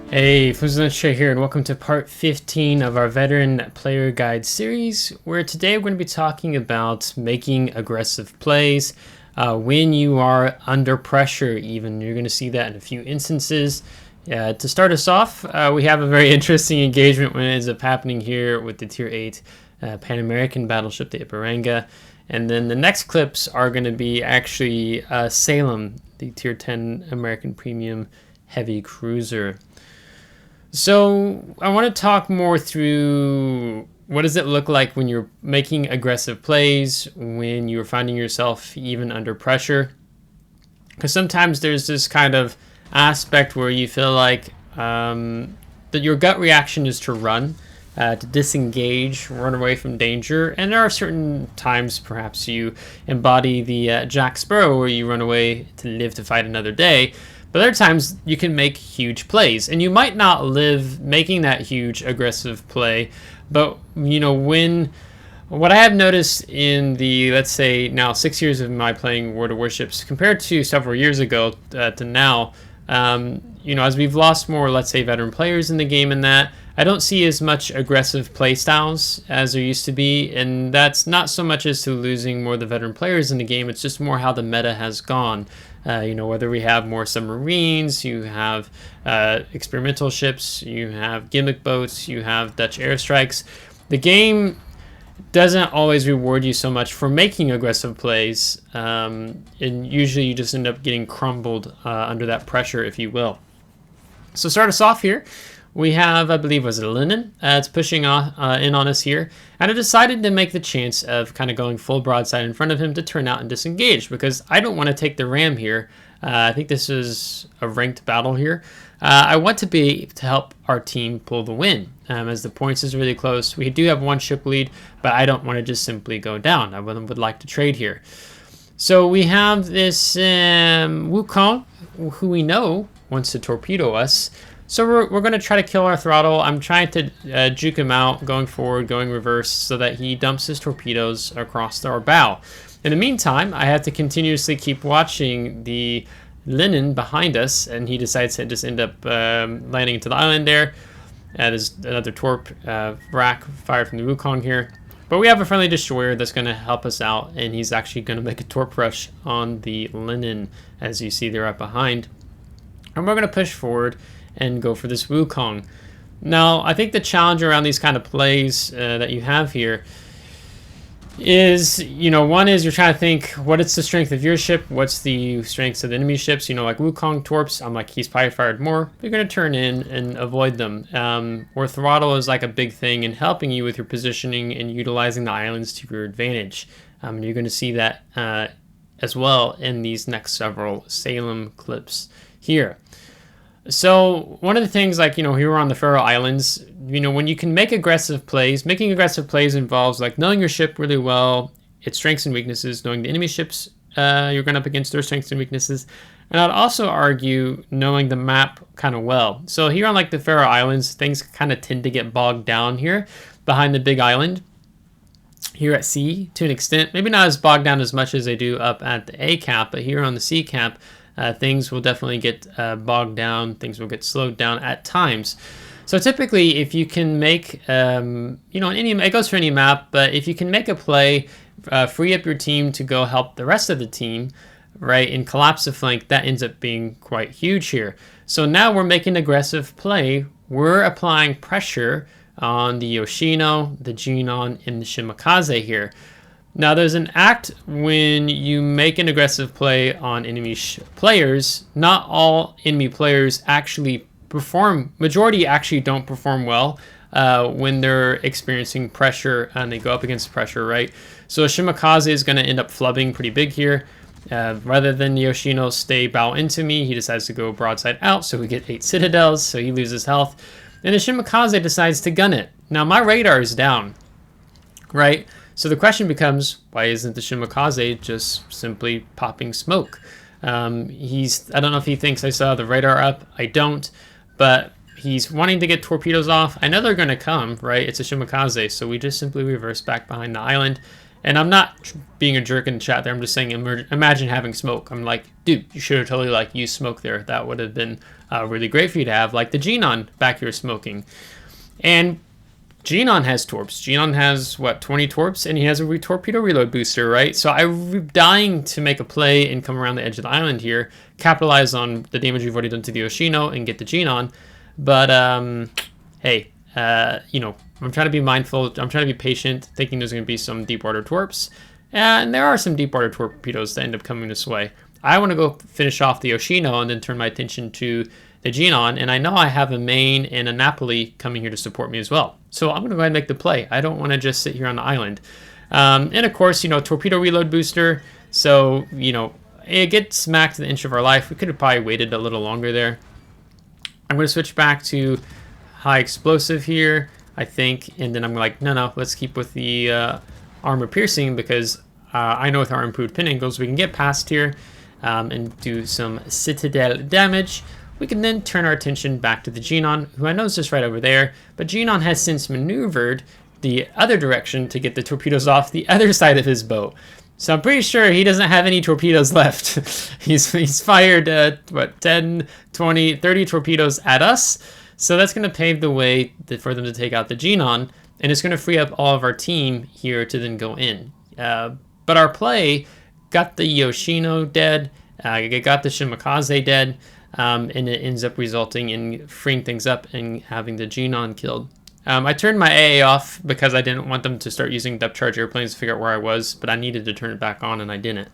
Hey, FlimsyLunchTray here, and welcome to part 15 of our Veteran Player Guide series, where today we're going to be talking about making aggressive plays when you are under pressure even. You're going to see that in a few instances. To start us off, we have a very interesting engagement when it ends up happening here with the Tier 8 Pan American battleship, the Ipiranga. And then the next clips are going to be actually Salem, the Tier 10 American Premium Heavy Cruiser. So I want to talk more through what does it look like when you're making aggressive plays, when you're finding yourself even under pressure. Because sometimes there's this kind of aspect where you feel like that your gut reaction is to run, to disengage, run away from danger. And there are certain times perhaps you embody the Jack Sparrow where you run away to live to fight another day. But other times you can make huge plays, and you might not live making that huge aggressive play. But you know, what I have noticed in the, let's say now 6 years of my playing World of Warships compared to several years ago to now, you know, as we've lost more, let's say, veteran players in the game, and that I don't see as much aggressive play styles as there used to be, and that's not so much as to losing more of the veteran players in the game. It's just more how the meta has gone. You know, whether we have more submarines, you have experimental ships, you have gimmick boats, you have Dutch airstrikes. The game doesn't always reward you so much for making aggressive plays, and usually you just end up getting crumbled under that pressure, if you will. So start us off here. We have, I believe, was it a Lian? It's pushing in on us here. And I decided to make the chance of kind of going full broadside in front of him to turn out and disengage, because I don't want to take the ram here. I think this is a ranked battle here. I want to be to help our team pull the win, as the points is really close. We do have one ship lead, but I don't want to just simply go down. I would like to trade here. So we have this Wukong, who we know wants to torpedo us. So we're going to try to kill our throttle. I'm trying to juke him out, going forward, going reverse, so that he dumps his torpedoes across our bow. In the meantime, I have to continuously keep watching the Lian behind us, and he decides to just end up landing into the island there. That is another torp rack fired from the Wukong here. But we have a friendly destroyer that's going to help us out, and he's actually going to make a torp rush on the Lian, as you see there right behind. And we're going to push forward and go for this Wukong. Now, I think the challenge around these kind of plays that you have here is, you know, one is you're trying to think, what is the strength of your ship? What's the strengths of the enemy ships? You know, like Wukong torps, I'm like, he's probably fired more. You're going to turn in and avoid them. Where throttle is like a big thing in helping you with your positioning and utilizing the islands to your advantage. You're going to see that as well in these next several Salem clips here. So one of the things, like, you know, here we're on the Faroe Islands, you know, when you can make aggressive plays, making aggressive plays involves like knowing your ship really well, its strengths and weaknesses, knowing the enemy ships you're going up against, their strengths and weaknesses. And I'd also argue knowing the map kind of well. So here on like the Faroe Islands, things kind of tend to get bogged down here behind the big island. Here at sea, to an extent, maybe not as bogged down as much as they do up at the A cap, but here on the C cap, things will definitely get bogged down. Things will get slowed down at times. So typically, if you can make, you know, it goes for any map, but if you can make a play, free up your team to go help the rest of the team, right, and collapse the flank, that ends up being quite huge here. So now we're making aggressive play. We're applying pressure on the Yoshino, the Jinon, and the Shimakaze here. Now, there's an act when you make an aggressive play on enemy players. Not all enemy players actually perform. Majority actually don't perform well when they're experiencing pressure and they go up against pressure, right? So Shimakaze is going to end up flubbing pretty big here. Rather than Yoshino stay bow into me, he decides to go broadside out, so we get 8 citadels, so he loses health. And the Shimakaze decides to gun it. Now, my radar is down, right? So the question becomes, why isn't the Shimakaze just simply popping smoke? I don't know if he thinks I saw the radar up. I don't, but he's wanting to get torpedoes off. I know they're going to come, right? It's a Shimakaze, so we just simply reverse back behind the island. And I'm not being a jerk in the chat there. I'm just saying, imagine having smoke. I'm like, dude, you should have totally like used smoke there. That would have been really great for you to have, like the Genon back here smoking. And Genon has torps. Genon has, what, 20 torps? And he has a torpedo reload booster, right? So I'm dying to make a play and come around the edge of the island here, capitalize on the damage we've already done to the Yoshino and get the Genon. But, hey, you know, I'm trying to be mindful. I'm trying to be patient, thinking there's going to be some deep water torps. And there are some deep water torpedoes that end up coming this way. I want to go finish off the Yoshino and then turn my attention to the Genon, and I know I have a Maine and a Napoli coming here to support me as well. So I'm going to go ahead and make the play. I don't want to just sit here on the island. And of course, you know, torpedo reload booster. So, you know, it gets smacked to the inch of our life. We could have probably waited a little longer there. I'm going to switch back to high explosive here, I think. And then I'm like, no, let's keep with the armor piercing, because I know with our improved pin angles, we can get past here and do some citadel damage. We can then turn our attention back to the Genon, who I know is just right over there, but Genon has since maneuvered the other direction to get the torpedoes off the other side of his boat. So I'm pretty sure he doesn't have any torpedoes left. he's fired, what, 10, 20, 30 torpedoes at us. So that's going to pave the way for them to take out the Genon, and it's going to free up all of our team here to then go in. But our play got the Yoshino dead, got the Shimakaze dead, and it ends up resulting in freeing things up and having the Genon killed. I turned my AA off because I didn't want them to start using depth charge airplanes to figure out where I was, but I needed to turn it back on and I didn't.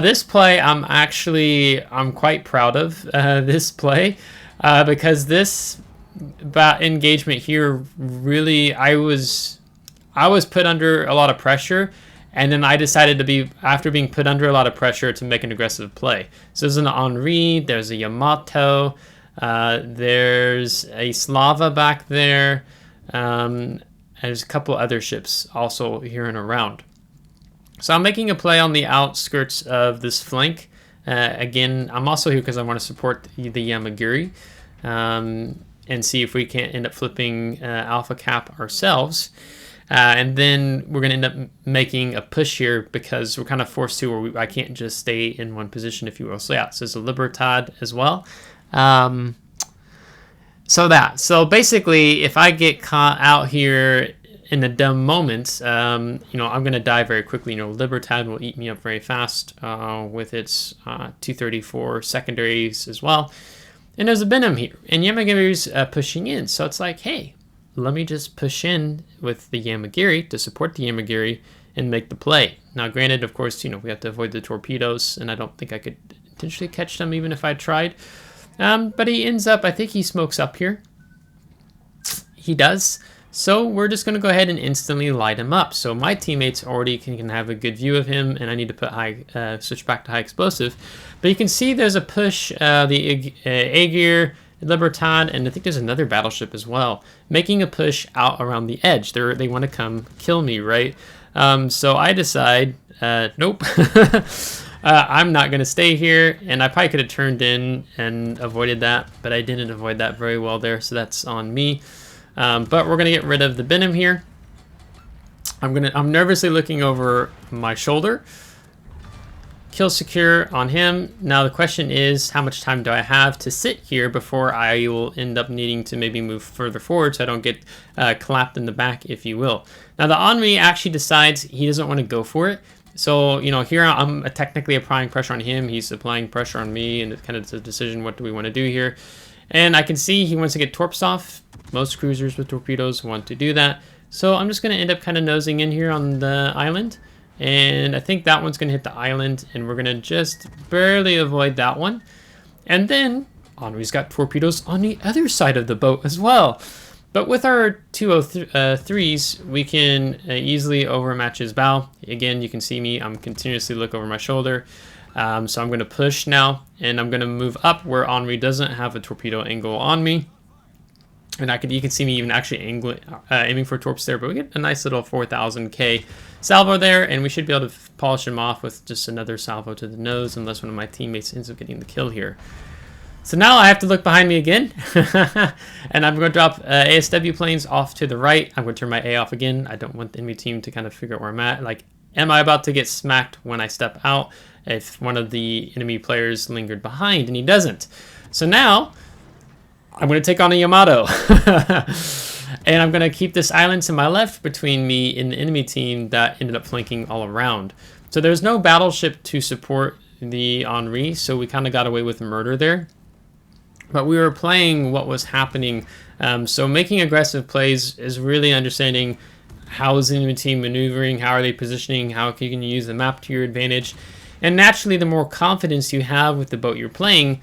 This play, I'm quite proud of this play because this engagement here really, I was put under a lot of pressure. And then I decided to be, after being put under a lot of pressure, to make an aggressive play. So there's an Henri, there's a Yamato, there's a Slava back there, and there's a couple other ships also here and around. So I'm making a play on the outskirts of this flank. Again, I'm also here because I want to support the Yamagiri and see if we can't end up flipping Alpha Cap ourselves. And then we're going to end up making a push here because we're kind of forced to, or I can't just stay in one position, if you will. So yeah, so there's a Libertad as well. So basically, if I get caught out here in a dumb moment, you know, I'm going to die very quickly. You know, Libertad will eat me up very fast with its 234 secondaries as well. And there's a Benham here, and Yamagiri's pushing in. So it's like, hey, let me just push in with the Yamagiri to support the Yamagiri and make the play. Now, granted, of course, you know, we have to avoid the torpedoes, and I don't think I could intentionally catch them even if I tried. But he ends up, I think he smokes up here. He does. So we're just going to go ahead and instantly light him up. So my teammates already can have a good view of him, and I need to put switch back to high explosive. But you can see there's a push, the Aegir, Libertad, and I think there's another battleship as well, making a push out around the edge. They want to come kill me, right? So I decide, nope, I'm not going to stay here, and I probably could have turned in and avoided that, but I didn't avoid that very well there, so that's on me. But we're going to get rid of the Benham here. I'm nervously looking over my shoulder. Kill secure on him. Now the question is, how much time do I have to sit here before I will end up needing to maybe move further forward so I don't get clapped in the back, if you will. Now the Henri actually decides he doesn't want to go for it. So, you know, here I'm technically applying pressure on him. He's applying pressure on me, and it's kind of a decision, what do we want to do here? And I can see he wants to get torps off. Most cruisers with torpedoes want to do that. So I'm just going to end up kind of nosing in here on the island. And I think that one's going to hit the island, and we're going to just barely avoid that one. And then Henri's got torpedoes on the other side of the boat as well. But with our 203s, we can easily overmatch his bow. Again, you can see me. I'm continuously look over my shoulder. So I'm going to push now, and I'm going to move up where Henri doesn't have a torpedo angle on me. And you can see me even actually aiming for torps there, but we get a nice little 4,000K salvo there, and we should be able to polish him off with just another salvo to the nose, unless one of my teammates ends up getting the kill here. So now I have to look behind me again, and I'm going to drop ASW planes off to the right. I'm going to turn my A off again. I don't want the enemy team to kind of figure out where I'm at. Like, am I about to get smacked when I step out if one of the enemy players lingered behind, and he doesn't. So now I'm going to take on a Yamato, and I'm going to keep this island to my left between me and the enemy team that ended up flanking all around. So there's no battleship to support the Henri, so we kind of got away with murder there. But we were playing what was happening. So making aggressive plays is really understanding how is the enemy team maneuvering, how are they positioning, how can you use the map to your advantage. And naturally, the more confidence you have with the boat you're playing,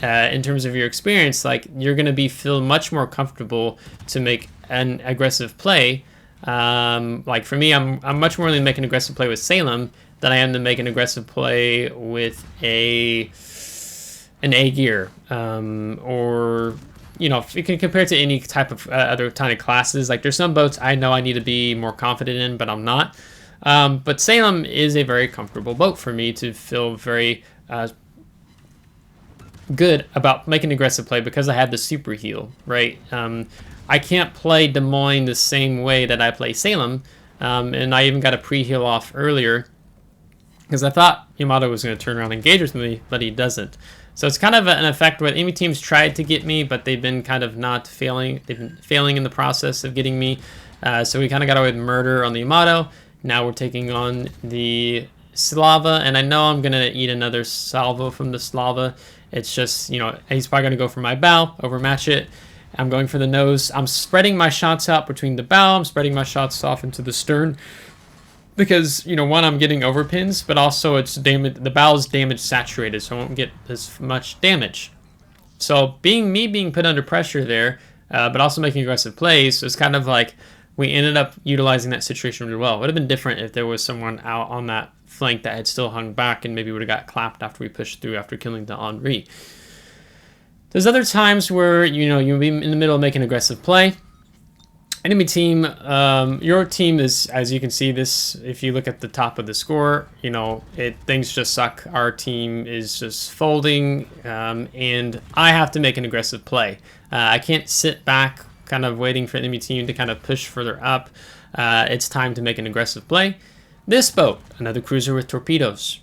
in terms of your experience, like you're going to feel much more comfortable to make an aggressive play. Like for me, I'm much more than make an aggressive play with Salem than I am to make an aggressive play with an A gear, or you know, if you can compare it to any type of other kind of classes. Like there's some boats I know I need to be more confident in, but I'm not. But Salem is a very comfortable boat for me to feel very good about making an aggressive play because I have the super heal, right? I can't play Des Moines the same way that I play Salem, and I even got a pre-heal off earlier because I thought Yamato was going to turn around and engage with me, but he doesn't. So it's kind of an effect where enemy teams tried to get me, but they've been kind of not failing. They've been failing in the process of getting me. So we kind of got away with murder on the Yamato. Now we're taking on the Slava, and I know I'm going to eat another salvo from the Slava. It's just, you know, he's probably going to go for my bow, overmatch it. I'm going for the nose. I'm spreading my shots out between the bow. I'm spreading my shots off into the stern. Because, you know, one, I'm getting overpins, but also it's damage. The bow is damage saturated, so I won't get as much damage. So being put under pressure there, but also making aggressive plays, so it's kind of like we ended up utilizing that situation really well. It would have been different if there was someone out on that flank that had still hung back and maybe would have got clapped after we pushed through after killing the Henri. There's other times where, you know, you'll be in the middle of making an aggressive play. Enemy team, your team is, as you can see this, if you look at the top of the score, you know, things just suck. Our team is just folding, and I have to make an aggressive play. I can't sit back kind of waiting for enemy team to kind of push further up. It's time to make an aggressive play. This boat, another cruiser with torpedoes.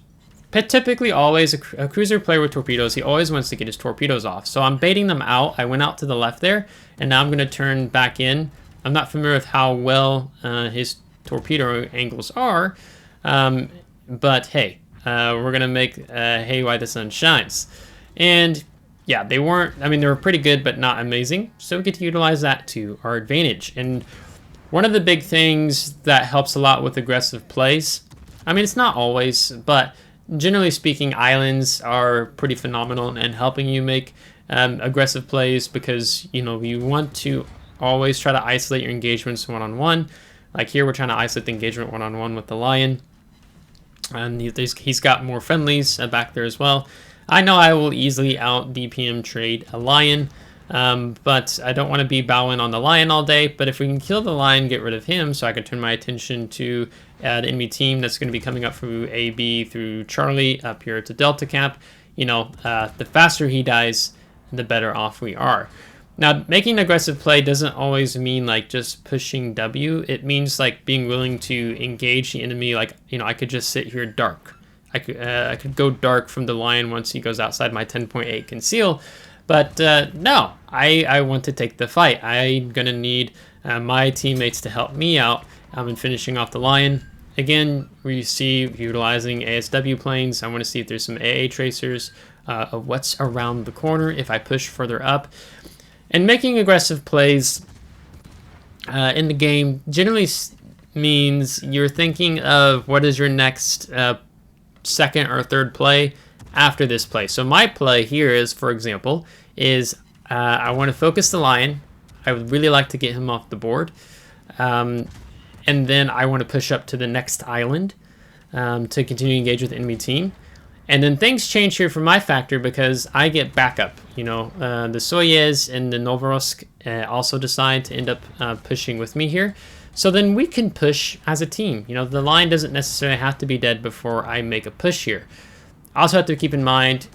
Typically always a cruiser player with torpedoes, he always wants to get his torpedoes off. So I'm baiting them out. I went out to the left there, and now I'm going to turn back in. I'm not familiar with how well his torpedo angles are, but hey, we're going to make hay while the sun shines. And yeah, they weren't, I mean, they were pretty good, but not amazing. So we get to utilize that to our advantage. And one of the big things that helps a lot with aggressive plays, I mean, it's not always, but generally speaking, islands are pretty phenomenal in helping you make aggressive plays because, you know, you want to always try to isolate your engagements one-on-one. Like here, we're trying to isolate the engagement one-on-one with the Lian. And he's got more friendlies back there as well. I know I will easily out DPM trade a Lian, but I don't want to be bowing on the Lian all day. But if we can kill the Lian, get rid of him, so I can turn my attention to the enemy team that's going to be coming up through AB through Charlie up here to Delta Cap. You know, the faster he dies, the better off we are. Now, making an aggressive play doesn't always mean like just pushing W. It means like being willing to engage the enemy. Like, you know, I could just sit here dark. I could go dark from the Lian once he goes outside my 10.8 conceal. But no, I want to take the fight. I'm going to need my teammates to help me out in finishing off the Lian. Again, we see utilizing ASW planes. I want to see if there's some AA tracers of what's around the corner if I push further up. And making aggressive plays in the game generally means you're thinking of what is your next second or third play after this play. So my play here is, for example, is I want to focus the Lian. I would really like to get him off the board. And then I want to push up to the next island to continue to engage with the enemy team. And then things change here for my factor because I get backup. You know, the Soyuz and the Novorossiysk also decide to end up pushing with me here. So then we can push as a team. You know, the line doesn't necessarily have to be dead before I make a push here. I also have to keep in mind,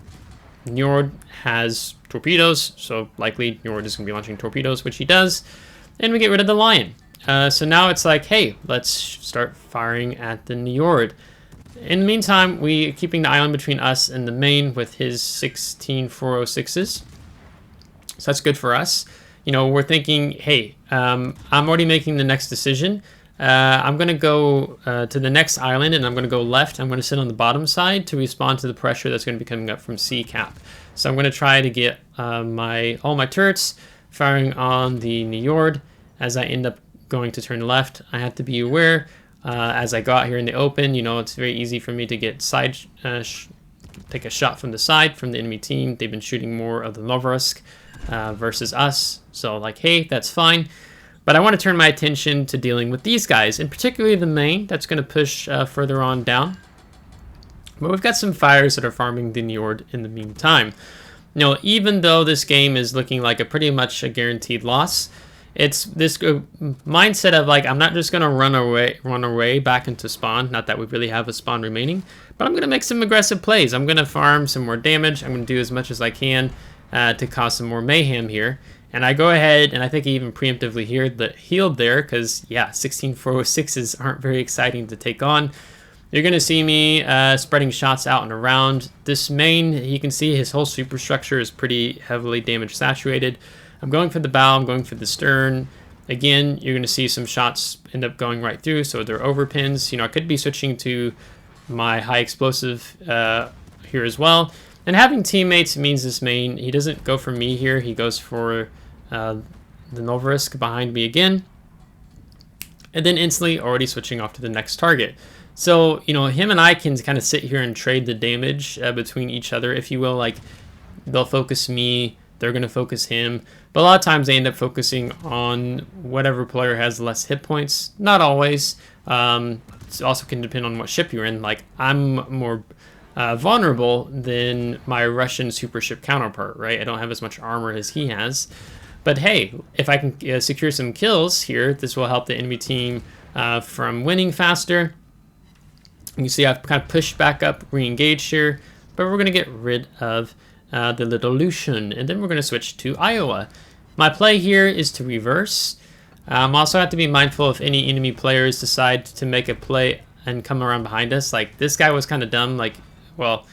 Njord has torpedoes, so likely Njord is going to be launching torpedoes, which he does. And we get rid of the Lian. So now it's like, hey, let's start firing at the Njord. In the meantime, we keeping the island between us and the main with his 16 406s. So that's good for us. You know, we're thinking, hey, I'm already making the next decision. I'm going to go to the next island, and I'm going to go left. I'm going to sit on the bottom side to respond to the pressure that's going to be coming up from sea cap. So I'm going to try to get all my turrets firing on the Njord. As I end up going to turn left, I have to be aware as I go out here in the open. You know, it's very easy for me to get take a shot from the side from the enemy team. They've been shooting more of the Novorossiysk versus us. So like, hey, that's fine. But I want to turn my attention to dealing with these guys, and particularly the main that's going to push further on down. But we've got some fires that are farming the Njord in the meantime. You know, even though this game is looking like pretty much a guaranteed loss, it's this mindset of like, I'm not just going to run away back into spawn. Not that we really have a spawn remaining, but I'm going to make some aggressive plays. I'm going to farm some more damage. I'm going to do as much as I can to cause some more mayhem here. And I go ahead, and I think I even preemptively healed there, because, yeah, 16 406s aren't very exciting to take on. You're going to see me spreading shots out and around. This main, you can see his whole superstructure is pretty heavily damage saturated. I'm going for the bow, I'm going for the stern. Again, you're going to see some shots end up going right through, so they're overpins. You know, I could be switching to my high explosive here as well. And having teammates means this main, he doesn't go for me here, he goes for the Novorossiysk behind me again. And then instantly already switching off to the next target. So, you know, him and I can kind of sit here and trade the damage between each other, if you will. Like, they'll focus me, they're going to focus him. But a lot of times they end up focusing on whatever player has less hit points. Not always. It also can depend on what ship you're in. Like, I'm more vulnerable than my Russian super ship counterpart, right? I don't have as much armor as he has. But hey, if I can secure some kills here, this will help the enemy team from winning faster. You can see I've kind of pushed back up, re-engaged here, but we're going to get rid of the little Lucian, and then we're going to switch to Iowa. My play here is to reverse. Also have to be mindful if any enemy players decide to make a play and come around behind us. Like, this guy was kind of dumb. Like, well,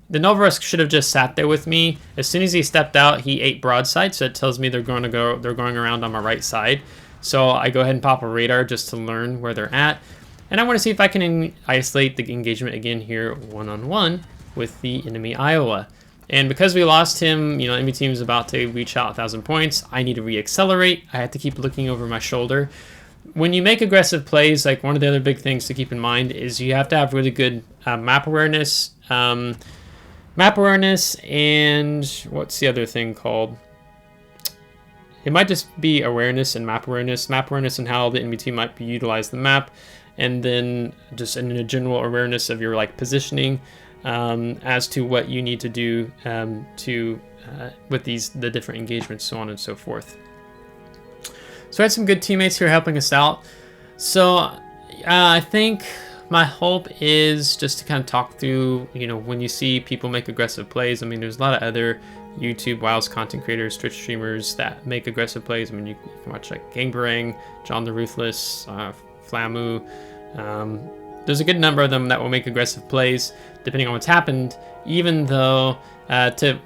the Novorossiysk should have just sat there with me. As soon as he stepped out, he ate broadside, so it tells me they're going around on my right side. So I go ahead and pop a radar just to learn where they're at. And I want to see if I can isolate the engagement again here one-on-one with the enemy Iowa. And because we lost him, you know, enemy team's about to reach out 1,000 points. I need to re-accelerate. I have to keep looking over my shoulder. When you make aggressive plays, like, one of the other big things to keep in mind is you have to have really good map awareness. Map awareness, and what's the other thing called? It might just be awareness and map awareness. Map awareness and how the enemy team might utilize the map, and then just in a general awareness of your like positioning as to what you need to do with the different engagements, so on and so forth. So I had some good teammates here helping us out. So I think my hope is just to kind of talk through, you know, when you see people make aggressive plays. I mean, there's a lot of other YouTube WoW's content creators, Twitch streamers that make aggressive plays. I mean, you can watch like Gangbarang, John the Ruthless, Flamu. There's a good number of them that will make aggressive plays depending on what's happened, even though to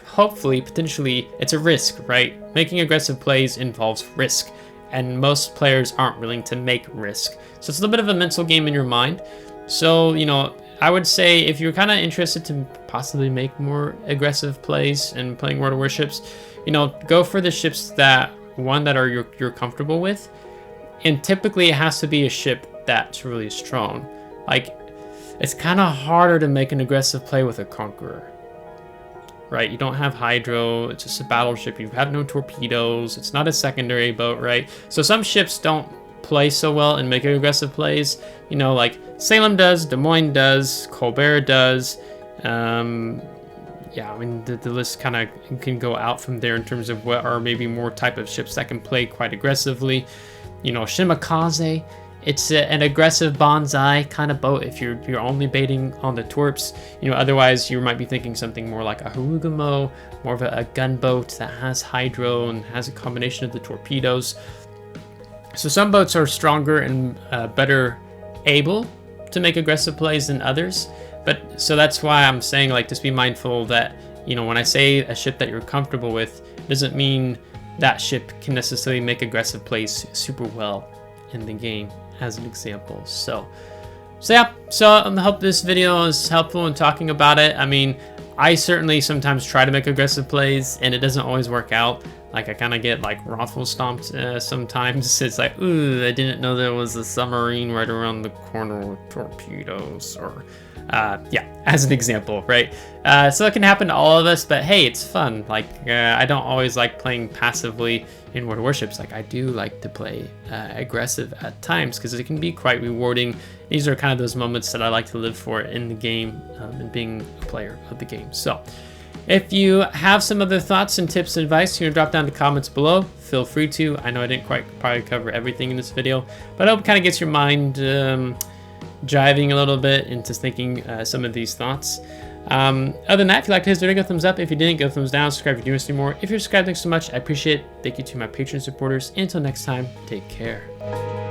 hopefully, potentially, it's a risk, right? Making aggressive plays involves risk, and most players aren't willing to make risk. So it's a little bit of a mental game in your mind. So, you know, I would say if you're kind of interested to possibly make more aggressive plays and playing World of Warships, you know, go for the ships that are you're comfortable with. And typically it has to be a ship that's really strong. Like, it's kind of harder to make an aggressive play with a Conqueror, right? You don't have Hydro, it's just a battleship, you have no torpedoes, it's not a secondary boat, right? So some ships don't play so well and make aggressive plays, you know, like Salem does, Des Moines does, Colbert does. Yeah, I mean, the list kind of can go out from there in terms of what are maybe more type of ships that can play quite aggressively. You know, Shimakaze It's an aggressive bonsai kind of boat if you're only baiting on the torps. You know, otherwise you might be thinking something more like a Harugamo, more of a gunboat that has hydro and has a combination of the torpedoes. So some boats are stronger and better able to make aggressive plays than others. But so that's why I'm saying, like, just be mindful that, you know, when I say a ship that you're comfortable with, it doesn't mean that ship can necessarily make aggressive plays super well in the game, as an example. So yeah, I hope this video is helpful in talking about it. I mean, I certainly sometimes try to make aggressive plays and it doesn't always work out. Like, I kind of get like raffle stomped sometimes. It's like, ooh, I didn't know there was a submarine right around the corner with torpedoes, or yeah, as an example, right? So it can happen to all of us, but hey, it's fun. Like, I don't always like playing passively in World of Warships. Like, I do like to play aggressive at times because it can be quite rewarding. These are kind of those moments that I like to live for in the game, and being a player of the game. So if you have some other thoughts and tips and advice, you can drop down in the comments below. Feel free to. I know I didn't probably cover everything in this video, but I hope it kind of gets your mind jiving a little bit into thinking some of these thoughts. Other than that, if you liked this video, go thumbs up. If you didn't, go thumbs down. Subscribe if you do want to see more. If you're subscribed, thanks so much. I appreciate it. Thank you to my Patreon supporters. Until next time, take care.